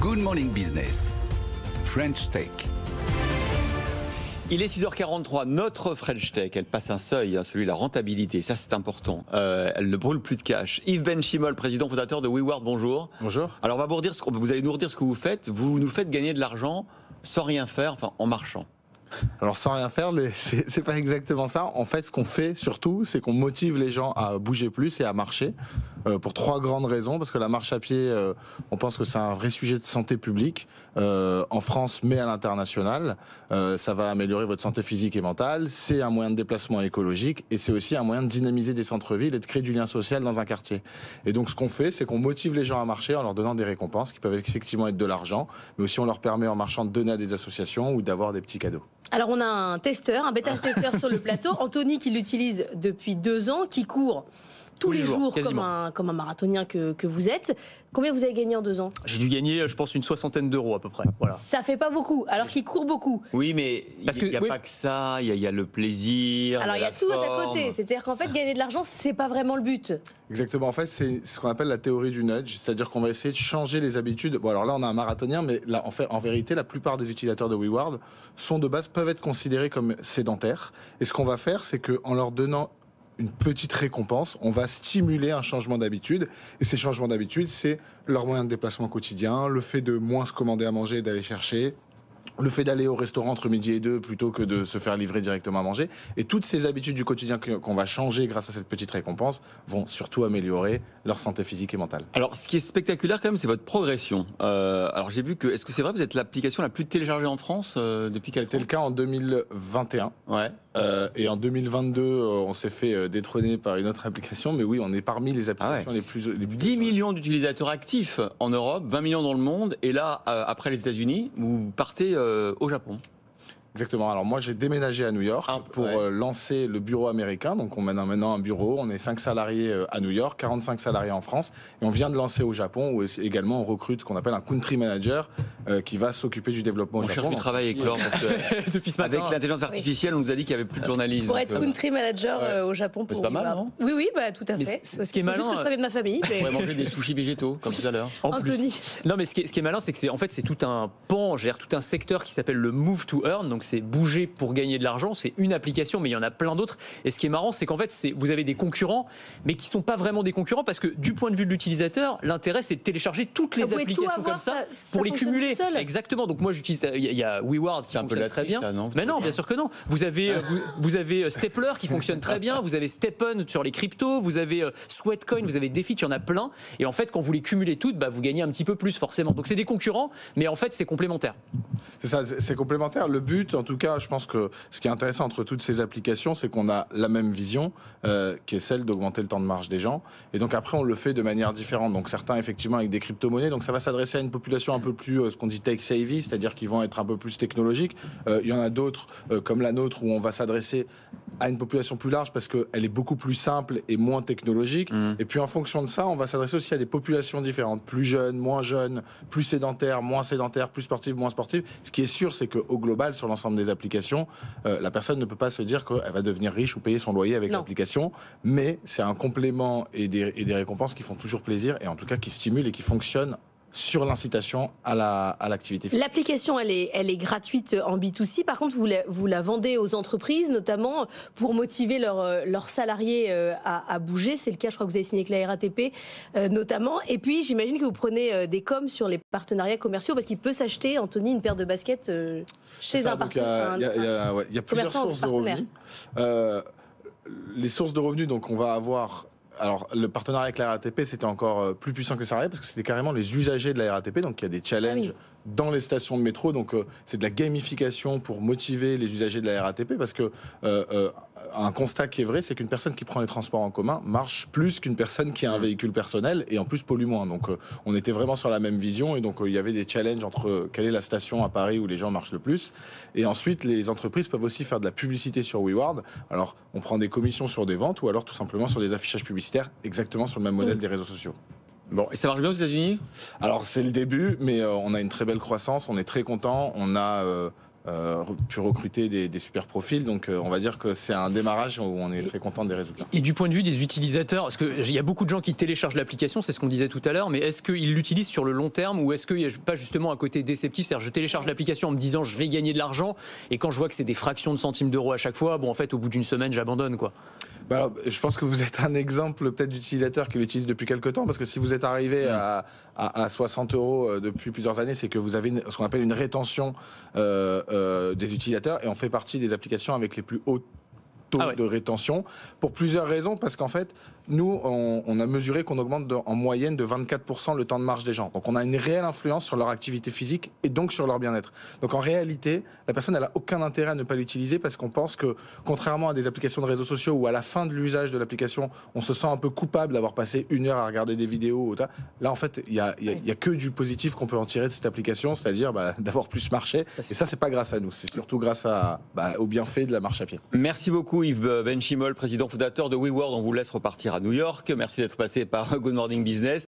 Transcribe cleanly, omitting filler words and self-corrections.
Good Morning Business, French Tech. Il est 6h43, notre French Tech, elle passe un seuil, celui de la rentabilité, ça c'est important. Elle ne brûle plus de cash. Yves Benchimol, président fondateur de WeWork, bonjour. Bonjour. Alors vous allez nous redire ce que vous faites. Vous nous faites gagner de l'argent sans rien faire, enfin en marchant. Alors sans rien faire, c'est pas exactement ça. En fait, ce qu'on fait surtout, c'est qu'on motive les gens à bouger plus et à marcher pour trois grandes raisons. Parce que la marche à pied, on pense que c'est un vrai sujet de santé publique en France, mais à l'international. Ça va améliorer votre santé physique et mentale. C'est un moyen de déplacement écologique et c'est aussi un moyen de dynamiser des centres-villes et de créer du lien social dans un quartier. Et donc ce qu'on fait, c'est qu'on motive les gens à marcher en leur donnant des récompenses qui peuvent effectivement être de l'argent, mais aussi on leur permet en marchant de donner à des associations ou d'avoir des petits cadeaux. Alors on a un testeur, un bêta-testeur sur le plateau, Anthony qui l'utilise depuis 2 ans, qui court tous les jours comme un marathonien que vous êtes. Combien vous avez gagné en 2 ans? J'ai dû gagner, je pense, une 60aine d'euros à peu près. Voilà. Ça fait pas beaucoup, alors qu'il court beaucoup. Oui, mais il n'y a pas que ça, il y a le plaisir. Alors il y a tout à côté, c'est-à-dire qu'en fait gagner de l'argent, c'est pas vraiment le but. Exactement, en fait c'est ce qu'on appelle la théorie du nudge, c'est-à-dire qu'on va essayer de changer les habitudes. Bon alors là on a un marathonien, mais là en vérité la plupart des utilisateurs de WeWork sont de base peuvent être considérés comme sédentaires. Et ce qu'on va faire, c'est qu'en leur donnant une petite récompense, on va stimuler un changement d'habitude. Et ces changements d'habitude, c'est leur moyen de déplacement quotidien, le fait de moins se commander à manger et d'aller chercher, le fait d'aller au restaurant entre midi et 2 plutôt que de se faire livrer directement à manger. Et toutes ces habitudes du quotidien qu'on va changer grâce à cette petite récompense vont surtout améliorer leur santé physique et mentale. Alors, ce qui est spectaculaire quand même, c'est votre progression. Alors, j'ai vu que, est-ce que c'est vrai, vous êtes l'application la plus téléchargée en France depuis quelques temps? C'était le cas en 2021. Ouais. Et en 2022, on s'est fait détrôner par une autre application. Mais oui, on est parmi les applications les plus 10 millions d'utilisateurs actifs en Europe, 20 millions dans le monde. Et là, après les États-Unis, vous partez au Japon. Exactement. Alors moi, j'ai déménagé à New York pour lancer le bureau américain. Donc on a maintenant un bureau. On est 5 salariés à New York, 45 salariés en France. Et on vient de lancer au Japon où également on recrute ce qu'on appelle un country manager qui va s'occuper du développement au Japon. On cherche du travail avec Laure parce que depuis ce matin, avec l'intelligence artificielle, on nous a dit qu'il n'y avait plus de journalistes. Pour être country manager au Japon. C'est pas mal, non? Oui, bah, tout à fait. Ce qui est malin, juste que je prévienne ma famille. On pourrait manger des sushis végétaux, comme tout à l'heure. Anthony. Non, mais ce qui est malin, c'est que c'est tout un pan, tout un secteur qui s'appelle le Move to Earn. Donc c'est bouger pour gagner de l'argent, c'est une application, mais il y en a plein d'autres. Et ce qui est marrant, c'est qu'en fait, vous avez des concurrents, mais qui sont pas vraiment des concurrents, parce que du point de vue de l'utilisateur, l'intérêt, c'est de télécharger toutes les applications comme ça pour les cumuler. Exactement. Donc moi, j'utilise. Il y a WeWork qui fonctionne très bien. Mais non, bien sûr que non. Vous avez Stapler qui fonctionne très bien. Vous avez StepN sur les cryptos. Vous avez Sweatcoin. Vous avez Defit. Il y en a plein. Et en fait, quand vous les cumulez toutes, vous gagnez un petit peu plus forcément. Donc c'est des concurrents, mais en fait, c'est complémentaire. C'est ça, c'est complémentaire. Le but, en tout cas, je pense que ce qui est intéressant entre toutes ces applications, c'est qu'on a la même vision, qui est celle d'augmenter le temps de marche des gens. Et donc après, on le fait de manière différente. Donc certains, effectivement, avec des crypto-monnaies. Donc ça va s'adresser à une population un peu plus, ce qu'on dit tech-savvy, c'est-à-dire qu'ils vont être un peu plus technologiques. Il y en a d'autres, comme la nôtre, où on va s'adresser à une population plus large parce qu'elle est beaucoup plus simple et moins technologique. Et puis en fonction de ça, on va s'adresser aussi à des populations différentes, plus jeunes, moins jeunes, plus sédentaires, moins sédentaires, plus sportives, moins sportives. Ce qui est sûr, c'est qu'au global, sur l'ensemble des applications, la personne ne peut pas se dire qu'elle va devenir riche ou payer son loyer avec l'application, mais c'est un complément et des récompenses qui font toujours plaisir et en tout cas qui stimulent et qui fonctionnent sur l'incitation à l'activité. L'application, elle est gratuite en B2C. Par contre, vous la vendez aux entreprises, notamment pour motiver leurs salariés à bouger. C'est le cas, je crois que vous avez signé avec la RATP notamment. Et puis, j'imagine que vous prenez des coms sur les partenariats commerciaux parce qu'il peut s'acheter, Anthony, une paire de baskets chez un partenaire. Il y a plusieurs sources de revenus. Les sources de revenus, donc on va avoir... Alors, le partenariat avec la RATP, c'était encore plus puissant que les salariés parce que c'était carrément les usagers de la RATP. Donc, il y a des challenges dans les stations de métro. Donc, c'est de la gamification pour motiver les usagers de la RATP parce que un constat qui est vrai, c'est qu'une personne qui prend les transports en commun marche plus qu'une personne qui a un véhicule personnel et en plus pollue moins. Donc, on était vraiment sur la même vision et donc il y avait des challenges entre quelle est la station à Paris où les gens marchent le plus. Et ensuite, les entreprises peuvent aussi faire de la publicité sur WeWork. Alors, on prend des commissions sur des ventes ou alors tout simplement sur des affichages publicitaires, exactement sur le même modèle des réseaux sociaux. Bon, et ça marche bien aux États-Unis ? Alors c'est le début, mais on a une très belle croissance, on est très content, on a pu recruter des super profils. Donc on va dire que c'est un démarrage où on est très content des résultats. Et du point de vue des utilisateurs, parce qu'il y a beaucoup de gens qui téléchargent l'application, c'est ce qu'on disait tout à l'heure, mais est-ce qu'ils l'utilisent sur le long terme ou est-ce qu'il n'y a pas justement un côté déceptif, c'est-à-dire je télécharge l'application en me disant je vais gagner de l'argent et quand je vois que c'est des fractions de centimes d'euros à chaque fois, bon en fait au bout d'une semaine j'abandonne quoi. Alors, je pense que vous êtes un exemple peut-être d'utilisateur qui l'utilise depuis quelques temps, parce que si vous êtes arrivé à 60 € depuis plusieurs années, c'est que vous avez ce qu'on appelle une rétention des utilisateurs, et on fait partie des applications avec les plus hauts taux de rétention, pour plusieurs raisons, parce qu'en fait, nous, on a mesuré qu'on augmente en moyenne de 24% le temps de marche des gens. Donc on a une réelle influence sur leur activité physique et donc sur leur bien-être. Donc en réalité, la personne, elle n'a aucun intérêt à ne pas l'utiliser, parce qu'on pense que, contrairement à des applications de réseaux sociaux où à la fin de l'usage de l'application, on se sent un peu coupable d'avoir passé 1 heure à regarder des vidéos, là en fait, il y a que du positif qu'on peut en tirer de cette application, c'est-à-dire d'avoir plus marché. Et ça, c'est pas grâce à nous, c'est surtout grâce au bienfait de la marche à pied. Merci beaucoup Yves Benchimol, président fondateur de WeWorld. On vous laisse repartir à New York. Merci d'être passé par Good Morning Business.